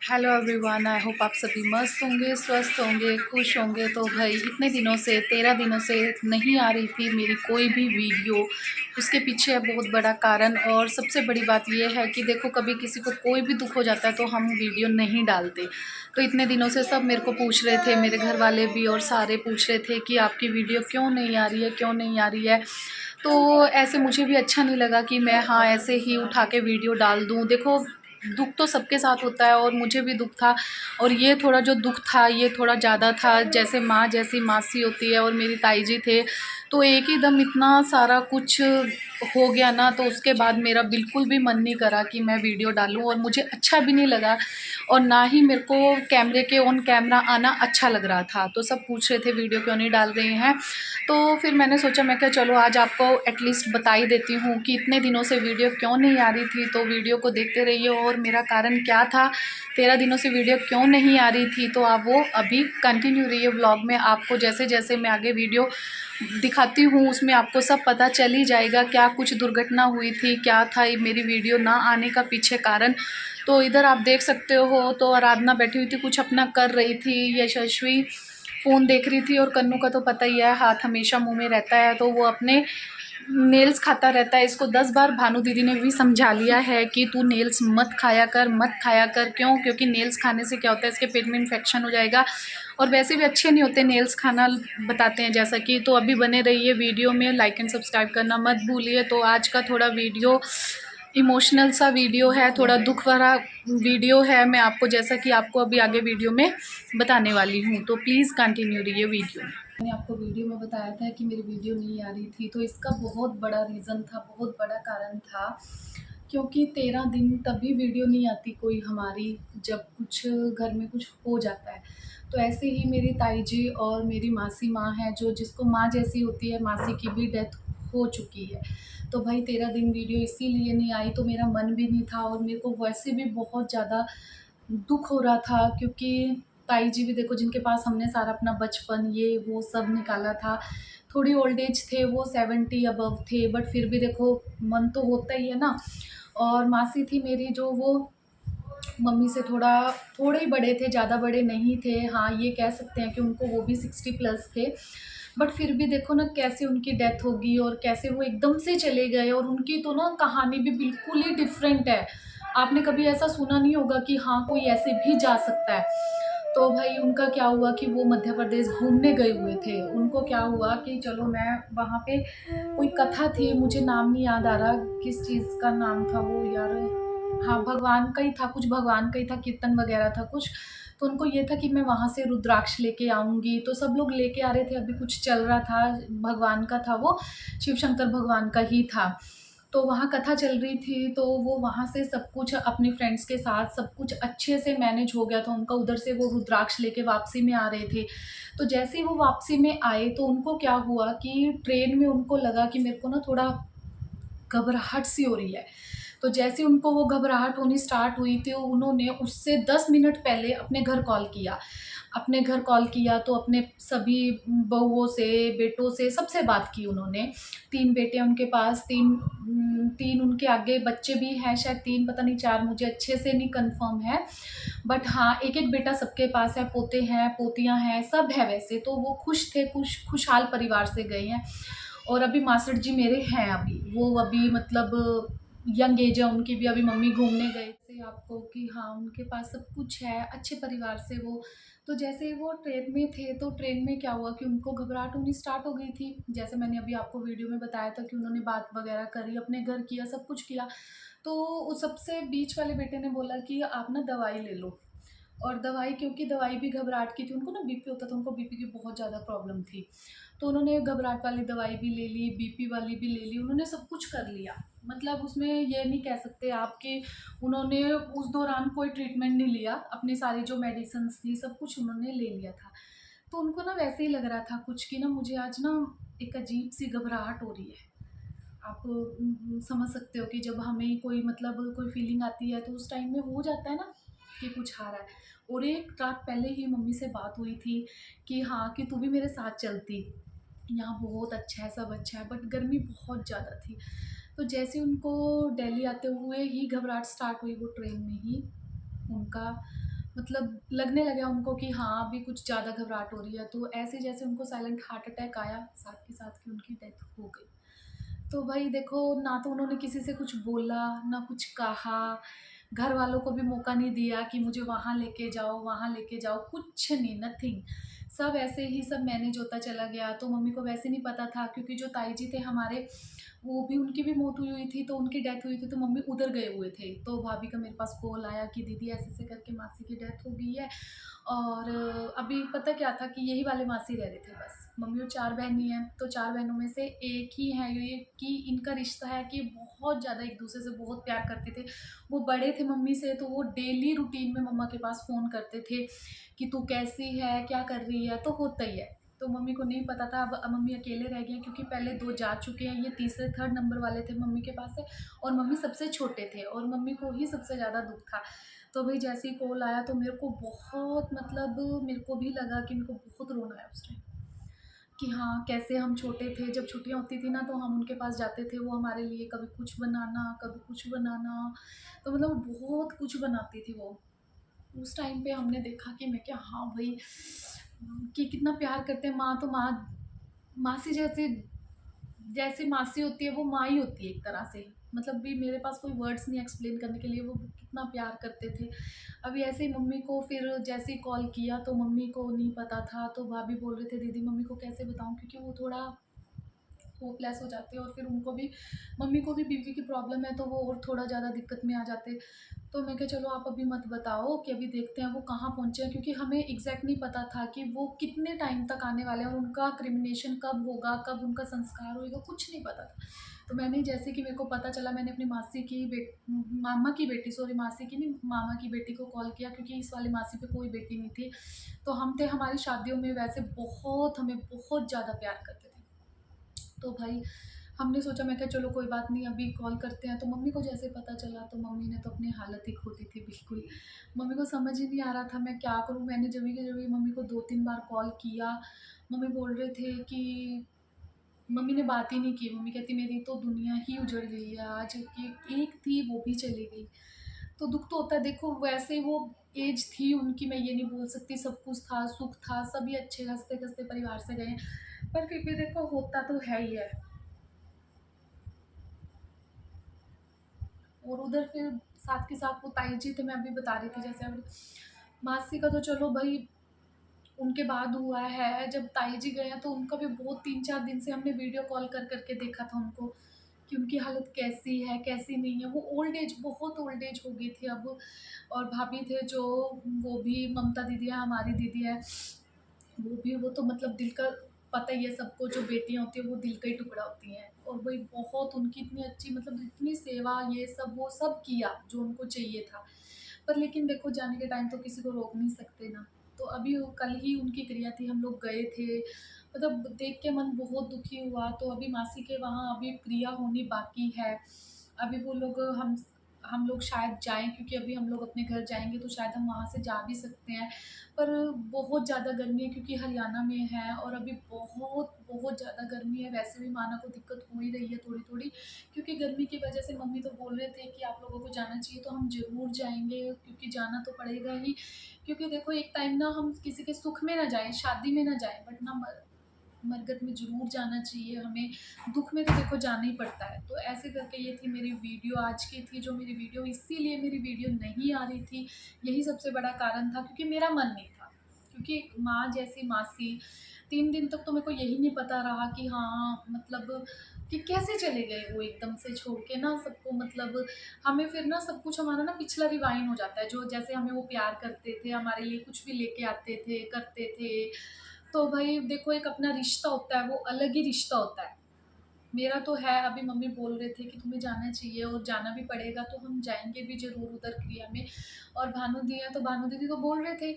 Hello everyone, I hope आप सभी मस्त होंगे, स्वस्थ होंगे, खुश होंगे। तो भाई इतने दिनों से 13 दिनों से नहीं आ रही थी मेरी कोई भी वीडियो। उसके पीछे है बहुत बड़ा कारण, और सबसे बड़ी बात यह है कि देखो, कभी किसी को कोई भी दुख हो जाता है तो हम वीडियो नहीं डालते। तो इतने दिनों से सब मेरे को पूछ रहे थे, मेरे घर वाले भी और सारे पूछ रहे थे कि आपकी वीडियो क्यों नहीं आ रही है, क्यों नहीं आ रही है। तो ऐसे मुझे भी अच्छा नहीं लगा कि मैं हाँ ऐसे ही उठा के वीडियो डाल दूँ। देखो, दुख तो सबके साथ होता है और मुझे भी दुख था। और ये थोड़ा जो दुख था ये थोड़ा ज़्यादा था। जैसे माँ जैसी मासी होती है और मेरी ताई जी थे, तो एक ही दम इतना सारा कुछ हो गया ना, तो उसके बाद मेरा बिल्कुल भी मन नहीं करा कि मैं वीडियो डालूं, और मुझे अच्छा भी नहीं लगा। और ना ही मेरे को कैमरे के ऑन कैमरा आना अच्छा लग रहा था। तो सब पूछ रहे थे वीडियो क्यों नहीं डाल रहे हैं। तो फिर मैंने सोचा, मैं क्या चलो आज आपको एटलीस्ट बता ही देती हूँ कि इतने दिनों से वीडियो क्यों नहीं आ रही थी। तो वीडियो को देखते रहिए और मेरा कारण क्या था, 13 दिनों से वीडियो क्यों नहीं आ रही थी। तो आप वो अभी कंटिन्यू रहिए व्लॉग में। आपको जैसे जैसे मैं आगे वीडियो दिखाती हूँ उसमें आपको सब पता चल ही जाएगा, क्या कुछ दुर्घटना हुई थी, क्या था ये मेरी वीडियो ना आने का पीछे कारण। तो इधर आप देख सकते हो, तो आराधना बैठी हुई थी, कुछ अपना कर रही थी। यशस्वी फ़ोन देख रही थी, और कन्नू का तो पता ही है, हाथ हमेशा मुंह में रहता है, तो वो अपने नेल्स खाता रहता है। इसको 10 बार भानु दीदी ने भी समझा लिया है कि तू नेल्स मत खाया कर, मत खाया कर। क्यों? क्योंकि नेल्स खाने से क्या होता है, इसके पेट में इन्फेक्शन हो जाएगा, और वैसे भी अच्छे नहीं होते नेल्स खाना, बताते हैं जैसा कि। तो अभी बने रहिए वीडियो में, लाइक एंड सब्सक्राइब करना मत भूलिए। तो आज का थोड़ा वीडियो इमोशनल सा वीडियो है, थोड़ा दुख भरा वीडियो है। मैं आपको, जैसा कि आपको अभी आगे वीडियो में बताने वाली हूँ, तो प्लीज़ कंटिन्यू रहिए वीडियो में। मैंने आपको वीडियो में बताया था कि मेरी वीडियो नहीं आ रही थी, तो इसका बहुत बड़ा रीज़न था, बहुत बड़ा कारण था। क्योंकि 13 दिन तभी वीडियो नहीं आती कोई हमारी, जब कुछ घर में कुछ हो जाता है। तो ऐसे ही मेरी ताई जी और मेरी मासी माँ है, जो जिसको माँ जैसी होती है, मासी की भी डेथ हो चुकी है। तो भाई 13 दिन वीडियो इसीलिए नहीं आई, तो मेरा मन भी नहीं था, और मेरे को वैसे भी बहुत ज़्यादा दुख हो रहा था। क्योंकि ताई जी भी देखो, जिनके पास हमने सारा अपना बचपन ये वो सब निकाला था, थोड़ी ओल्ड एज थे वो, 70 अबव थे, बट फिर भी देखो मन तो होता ही है ना। और मासी थी मेरी, जो वो मम्मी से थोड़े ही बड़े थे, ज़्यादा बड़े नहीं थे। हाँ, ये कह सकते हैं कि उनको वो भी 60 प्लस थे। बट फिर भी देखो ना कैसे उनकी डेथ होगी, और कैसे वो एकदम से चले गए। और उनकी तो ना कहानी भी बिल्कुल ही डिफरेंट है। आपने कभी ऐसा सुना नहीं होगा कि हाँ कोई ऐसे भी जा सकता है। तो भाई उनका क्या हुआ कि वो मध्य प्रदेश घूमने गए हुए थे। उनको क्या हुआ कि चलो, मैं वहाँ पे कोई कथा थी, मुझे नाम नहीं याद आ रहा किस चीज़ का नाम था वो यार। हाँ, भगवान का ही था, कुछ भगवान का ही था, कीर्तन वगैरह था कुछ। तो उनको ये था कि मैं वहाँ से रुद्राक्ष लेके आऊँगी, तो सब लोग लेके आ रहे थे। अभी कुछ चल रहा था, भगवान का था वो, शिव शंकर भगवान का ही था। तो वहाँ कथा चल रही थी, तो वो वहाँ से सब कुछ अपने फ्रेंड्स के साथ सब कुछ अच्छे से मैनेज हो गया था उनका। उधर से वो रुद्राक्ष लेके वापसी में आ रहे थे। तो जैसे ही वो वापसी में आए, तो उनको क्या हुआ कि ट्रेन में उनको लगा कि मेरे को ना थोड़ा घबराहट सी हो रही है। तो जैसे उनको वो घबराहट होनी स्टार्ट हुई थी, उन्होंने उससे 10 मिनट पहले अपने घर कॉल किया। अपने घर कॉल किया, तो अपने सभी बहुओं से, बेटों से, सबसे बात की उन्होंने। 3 बेटे हैं उनके पास, 3 उनके आगे बच्चे भी हैं, शायद 3 पता नहीं 4, मुझे अच्छे से नहीं कन्फर्म है। बट हाँ, एक-एक बेटा सबके पास है, पोते हैं, पोतियाँ हैं, सब है वैसे। तो वो खुश थे, खुशहाल परिवार से गए हैं। और अभी मासड़ जी मेरे हैं अभी, वो अभी मतलब यंग एज है उनकी भी। अभी मम्मी घूमने गए थे आपको कि हाँ, उनके पास सब कुछ है, अच्छे परिवार से वो। तो जैसे ही वो ट्रेन में थे, तो ट्रेन में क्या हुआ कि उनको घबराहट होनी स्टार्ट हो गई थी। जैसे मैंने अभी आपको वीडियो में बताया था कि उन्होंने बात वगैरह करी, अपने घर किया, सब कुछ किया। तो उस सबसे बीच वाले बेटे ने बोला कि आप ना दवाई ले लो। और दवाई, क्योंकि दवाई भी घबराहट की थी, उनको ना बीपी होता था, उनको बीपी की बहुत ज़्यादा प्रॉब्लम थी। तो उन्होंने घबराहट वाली दवाई भी ले ली, बीपी वाली भी ले ली, उन्होंने सब कुछ कर लिया। मतलब उसमें ये नहीं कह सकते आप कि उन्होंने उस दौरान कोई ट्रीटमेंट नहीं लिया, अपनी सारी जो मेडिसिन्स थी सब कुछ उन्होंने ले लिया था। तो उनको ना वैसे ही लग रहा था कुछ कि ना मुझे आज ना एक अजीब सी घबराहट हो रही है। आप समझ सकते हो कि जब हमें कोई मतलब कोई फीलिंग आती है, तो उस टाइम में हो जाता है ना कि कुछ आ रहा है। और एक रात पहले ही मम्मी से बात हुई थी कि हाँ, कि तू भी मेरे साथ चलती, यहाँ बहुत अच्छा है, सब अच्छा है, बट गर्मी बहुत ज़्यादा थी। तो जैसे उनको दिल्ली आते हुए ही घबराहट स्टार्ट हुई, वो ट्रेन में ही उनका मतलब लगने लगा उनको कि हाँ, अभी कुछ ज़्यादा घबराहट हो रही है, तो ऐसे जैसे उनको साइलेंट हार्ट अटैक आया, साथ के साथ कि उनकी डेथ हो गई। तो भाई देखो, ना तो उन्होंने किसी से कुछ बोला, ना कुछ कहा, घर वालों को भी मौका नहीं दिया कि मुझे वहाँ लेके जाओ, कुछ नहीं, नथिंग। सब ऐसे ही सब मैनेज होता चला गया। तो मम्मी को वैसे नहीं पता था, क्योंकि जो ताई जी थे हमारे, वो भी, उनकी भी मौत हुई हुई थी, तो उनकी डेथ हुई थी, तो मम्मी उधर गए हुए थे। तो भाभी का मेरे पास कॉल आया कि दीदी ऐसे-ऐसे करके मासी की डेथ हो गई है। और अभी पता क्या था कि यही वाले मासी रह रहे थे बस। मम्मी और 4 बहन ही हैं, तो 4 बहनों में से एक ही है ये कि इनका रिश्ता है कि बहुत ज़्यादा एक-दूसरे से बहुत प्यार करते थे। वो बड़े थे मम्मी से, तो वो डेली रूटीन में मम्मा के पास फ़ोन करते थे कि तू कैसी है? क्या कर रही है? तो होता ही है। तो मम्मी को नहीं पता था, अब मम्मी अकेले रह गए हैं, क्योंकि पहले 2 जा चुके हैं, ये तीसरे थर्ड नंबर वाले थे मम्मी के पास से, और मम्मी सबसे छोटे थे और मम्मी को ही सबसे ज़्यादा दुःख था। तो भई जैसे ही कॉल आया तो मेरे को बहुत, मतलब मेरे को भी लगा कि मेरे को बहुत रोना आया उस टाइम, कि हाँ, कैसे हम छोटे थे, जब छुट्टियाँ होती थी ना तो हम उनके पास जाते थे, वो हमारे लिए कभी कुछ बनाना, कभी कुछ बनाना, तो मतलब बहुत कुछ बनाती थी वो। उस टाइम पे हमने देखा कि मैं क्या, हाँ भाई, कि कितना प्यार करते हैं। माँ तो माँ, मासी जैसे, जैसे मासी होती है वो माँ ही होती है एक तरह से। मतलब भी मेरे पास कोई वर्ड्स नहीं एक्सप्लेन करने के लिए, वो कितना प्यार करते थे। अभी ऐसे ही मम्मी को फिर जैसे ही कॉल किया तो मम्मी को नहीं पता था, तो भाभी बोल रहे थे दीदी मम्मी को कैसे बताऊँ, क्योंकि वो थोड़ा होपलेस हो जाते हैं, और फिर उनको भी, मम्मी को भी बीपी की प्रॉब्लम है, तो वो और थोड़ा ज़्यादा दिक्कत में आ जाते। तो मैं कहा चलो आप अभी मत बताओ, कि अभी देखते हैं वो कहाँ पहुँचे हैं, क्योंकि हमें एग्जैक्ट नहीं पता था कि वो कितने टाइम तक आने वाले हैं, और उनका क्रिमिनेशन कब होगा, कब उनका संस्कार होगा, कुछ नहीं पता था। तो मैंने, जैसे कि मेरे को पता चला, मैंने अपनी मासी की मामा की बेटी, सॉरी मासी की नहीं, मामा की बेटी को कॉल किया, क्योंकि इस वाली मासी पे कोई बेटी नहीं थी। तो हम थे, हमारी शादियों में वैसे बहुत, हमें बहुत ज़्यादा प्यार करते थे। तो भाई हमने सोचा, मैं कहा चलो कोई बात नहीं, अभी कॉल करते हैं। तो मम्मी को जैसे पता चला, तो मम्मी ने तो अपनी हालत ही खो दी थी बिल्कुल। मम्मी को समझ ही नहीं आ रहा था मैं क्या करूँ। मैंने जब भी मम्मी को 2-3 बार कॉल किया, मम्मी बोल रहे थे कि, मम्मी ने बात ही नहीं की। मम्मी कहती मेरी तो दुनिया ही उजड़ गई है आज, कि एक थी वो भी चली गई। तो दुःख तो होता है देखो, वैसे वो एज थी उनकी, मैं ये नहीं बोल सकती, सब कुछ था, सुख था, सभी अच्छे हँसते-खेलते परिवार से गए। पर फिर भी देखो, होता तो है ही है। और उधर फिर साथ के साथ वो ताई जी थे, मैं अभी बता रही थी जैसे अब, मासी का तो चलो भाई उनके बाद हुआ है। जब ताई जी गए हैं तो उनका भी बहुत 3-4 दिन से हमने वीडियो कॉल कर करके देखा था उनको, कि उनकी हालत कैसी है, कैसी नहीं है। वो ओल्ड एज, बहुत ओल्ड एज हो गई थी अब। और भाभी थे जो, वो भी ममता दीदी है, हमारी दीदी है, वो भी, वो तो मतलब दिल का, पता ही है सबको, जो बेटियाँ होती हैं वो दिल का ही टुकड़ा होती हैं। और वही बहुत उनकी इतनी अच्छी, मतलब इतनी सेवा, ये सब वो सब किया जो उनको चाहिए था। पर लेकिन देखो, जाने के टाइम तो किसी को रोक नहीं सकते ना। तो अभी कल ही उनकी क्रिया थी, हम लोग गए थे। मतलब देख के मन बहुत दुखी हुआ। तो अभी मासी के वहाँ अभी क्रिया होनी बाकी है। अभी वो लोग, हम लोग शायद जाएँ, क्योंकि अभी हम लोग अपने घर जाएँगे तो शायद हम वहाँ से जा भी सकते हैं। पर बहुत ज़्यादा गर्मी है, क्योंकि हरियाणा में है, और अभी बहुत, बहुत ज़्यादा गर्मी है। वैसे भी माना को दिक्कत हो ही रही है थोड़ी-थोड़ी, क्योंकि गर्मी की वजह से मम्मी तो बोल रहे थे कि आप लोगों को जाना चाहिए, तो हम ज़रूर जाएँगे, क्योंकि जाना तो पड़ेगा ही। क्योंकि देखो, एक टाइम ना हम किसी के सुख में ना जाएँ, शादी में ना जाएँ, बट ना मरगत में ज़रूर जाना चाहिए हमें। दुःख में तो देखो जाना ही पड़ता है। तो ऐसे करके ये थी मेरी वीडियो आज की थी, जो मेरी वीडियो, इसीलिए मेरी वीडियो नहीं आ रही थी। यही सबसे बड़ा कारण था, क्योंकि मेरा मन नहीं था। क्योंकि माँ जैसी मासी, 3 दिन तक तो मेरे को यही नहीं पता रहा कि हाँ, मतलब कि कैसे चले गए वो एकदम से छोड़ के ना सबको। मतलब हमें फिर ना सब कुछ हमारा ना पिछला रिवाइंड हो जाता है, जो जैसे हमें वो प्यार करते थे, हमारे लिए कुछ भी लेके आते थे, करते थे। तो भाई देखो, एक अपना रिश्ता होता है, वो अलग ही रिश्ता होता है। मेरा तो है, अभी मम्मी बोल रहे थे कि तुम्हें जाना चाहिए और जाना भी पड़ेगा, तो हम जाएँगे भी ज़रूर उधर क्रिया में। और भानु दी हैं, तो भानु दीदी तो बोल रहे थे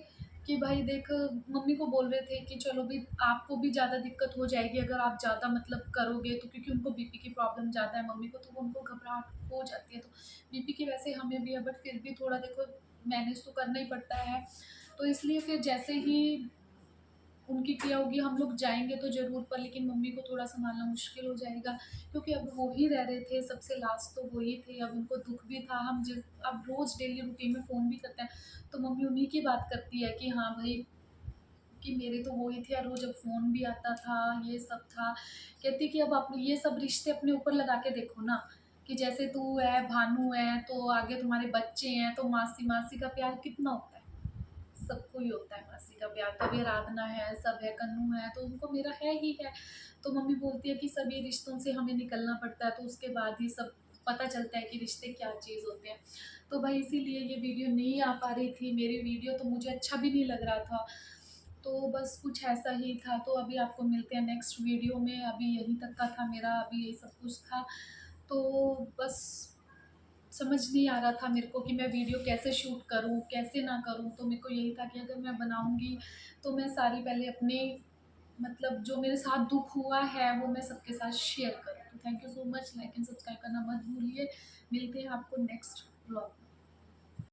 कि भाई देख, मम्मी को बोल रहे थे कि चलो भी, आपको भी ज़्यादा दिक्कत हो जाएगी अगर आप ज़्यादा मतलब करोगे तो, क्योंकि उनको बीपी की प्रॉब्लम ज़्यादा है मम्मी को, तो उनको घबराहट हो जाती है। तो बीपी की वैसे हमें भी है, बट फिर भी थोड़ा देखो मैनेज तो करना ही पड़ता है। तो इसलिए फिर जैसे ही उनकी क्या होगी, हम लोग जाएँगे तो ज़रूर पर लेकिन मम्मी को थोड़ा सँभालना मुश्किल हो जाएगा क्योंकि अब वो ही रह रहे थे, सबसे लास्ट तो वो ही थे। अब उनको दुःख भी था, हम जिस अब रोज़ डेली रूटीन में फ़ोन भी करते हैं, तो मम्मी उन्हीं की बात करती है कि हाँ भाई, कि मेरे तो वो ही थे और वो जब फ़ोन भी आता था, ये सब था। कहती कि अब आप ये सब रिश्ते अपने ऊपर लगा के देखो ना, कि जैसे तू है, भानु है, तो आगे तुम्हारे बच्चे हैं, तो मासी-मासी का प्यार कितना होता है। सबको ही होता है मासी का प्यार, तभी आराधना है, सब है, कन्नू है, तो उनको मेरा है ही है। तो मम्मी बोलती है कि सभी रिश्तों से हमें निकलना पड़ता है, तो उसके बाद ही सब पता चलता है कि रिश्ते क्या चीज़ होते हैं। तो भाई इसीलिए ये वीडियो नहीं आ पा रही थी, मेरी वीडियो तो मुझे अच्छा भी नहीं लग रहा था। तो बस कुछ ऐसा ही था, तो अभी आपको मिलते हैं नेक्स्ट वीडियो में, अभी यहीं तक का था मेरा, अभी यही सब कुछ था। तो बस समझ नहीं आ रहा था मेरे को कि मैं वीडियो कैसे शूट करूँ, कैसे ना करूँ। तो मेरे को यही था कि अगर मैं बनाऊँगी तो मैं सारी पहले अपने मतलब जो मेरे साथ दुःख हुआ है वो मैं सबके साथ शेयर करूँ। तो thank you so much, like and subscribe करना मत भूलिए। मिलते हैं आपको नेक्स्ट व्लॉग में।